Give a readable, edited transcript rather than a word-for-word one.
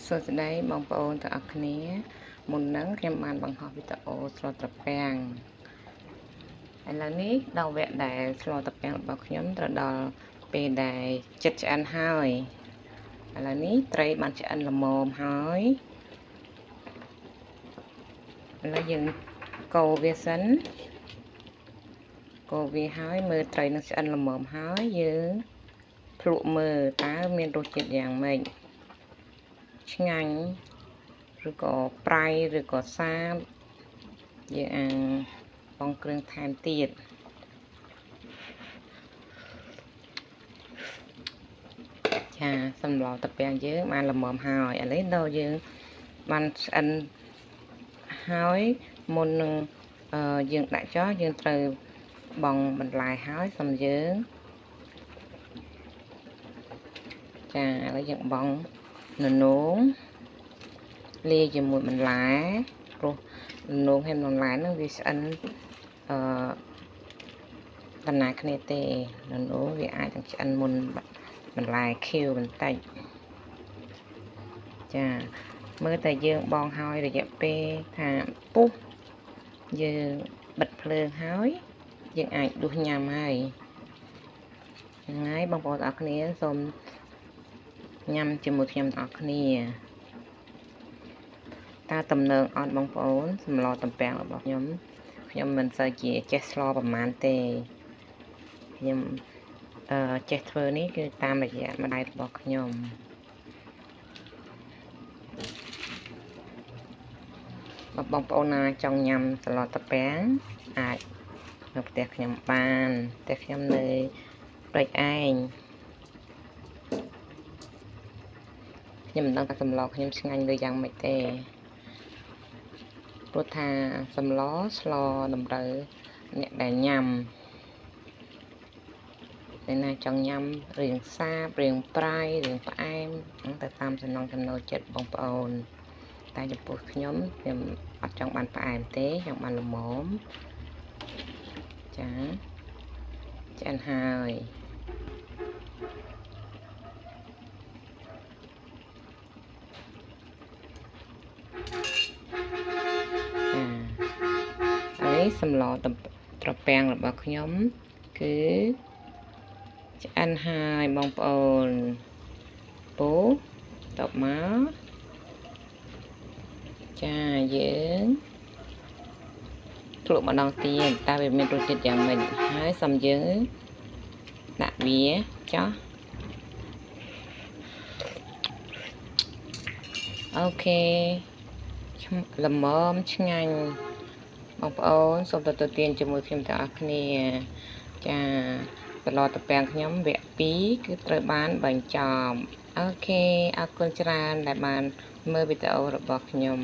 សួស្តីបងប្អូនទាំងអស់គ្នាមុនហ្នឹងខ្ញុំបានបង្ហោះវីដេអូស្លត្រពាំងឥឡូវនេះដល់វគ្គដែលស្លត្រពាំងរបស់ខ្ញុំត្រូវដល់ពេលដែលចិត្តឆ្អិនហើយឥឡូវនេះត្រីបានឆ្អិនល្មមហើយឥឡូវយើងកូរវាសិនកូរវាហើយមើលត្រីនឹងឆ្អិនល្មមហើយយើងភ្លក់មើលតើមានរសជាតិយ៉ាងម៉េចឆ្ងាញ់ឬក៏ប្រៃឬក៏សាបយើងអាំងបងគ្រឿងថែមទៀតចាសម្លត្រពាំងយើងបានល្មមហើយឥឡូវដល់យើងបានឆ្អិនហើយមុននឹងយើងដាក់ចោលយើងត្រូវបងបន្លែហើយសំយើងចាឥឡូវយើងបងននោងលាយជាមួយបន្លែព្រោះននោងហើយបន្លែហ្នឹងវាឆ្អិនបណ្ណាគ្នាទេននោងវាអាចនឹងឆ្អិនមុនបន្លែខៀវបន្តិចចាមើលតែយើងបងហើយរយៈពេលថាពុះយើងបិទភ្លើងហើយយើងអាចដួសញ៉ាំហើយហ្នឹងហើយបងប្អូនទាំងអស់គ្នាសូមញ៉ាំជាមួយខ្ញុំទាំងអស់គ្នាតើតំណើងអត់បងប្អូនសម្លទំពាំងរបស់ខ្ញុំមិនសូវជាចេះស្លប្រមាណទេខ្ញុំចេះធ្វើនេះគឺតាមរយៈម្ដាយរបស់ខ្ញុំបងប្អូនណាចង់ញ៉ាំសម្លទំពាំងអាចនៅផ្ទះខ្ញុំបានផ្ទះខ្ញុំនៅព្រែកឯងខ្ញុំមិនដឹងថាសម្លខ្ញុំឆ្ងាញ់ឬយ៉ាងម៉េចទេព្រោះថាសម្លស្លតម្រូវអ្នកដែលញ៉ាំតែណាចង់ញ៉ាំរឿងសាបរឿងប្រៃរឿងផ្អែមហ្នឹងទៅតាមចំណង់ចំណូលចិត្តបងប្អូនតែចំពោះខ្ញុំអត់ចង់បានផ្អែមទេចង់បានល្មមចាឆ្អិនហើយហើយសម្លត្រពាំងរបស់ខ្ញុំគឺឆ្អិនហើយបងប្អូនពូតបមកចាយើងភ្លក់ម្ដងទៀតតើវាមានរសជាតិយ៉ាងម៉េចហើយសូមយើងដាក់វាចុះអូខេល្មមឆ្ងាញ់បងប្អូនសូមទទួលទានជាមួយខ្ញុំទាំងអស់គ្នាចាសម្លត្រពាំងខ្ញុំវគ្គ2គឺត្រូវបានបញ្ចប់អូខេអរគុណច្រើនដែលបានមើលវីដេអូរបស់ខ្ញុំ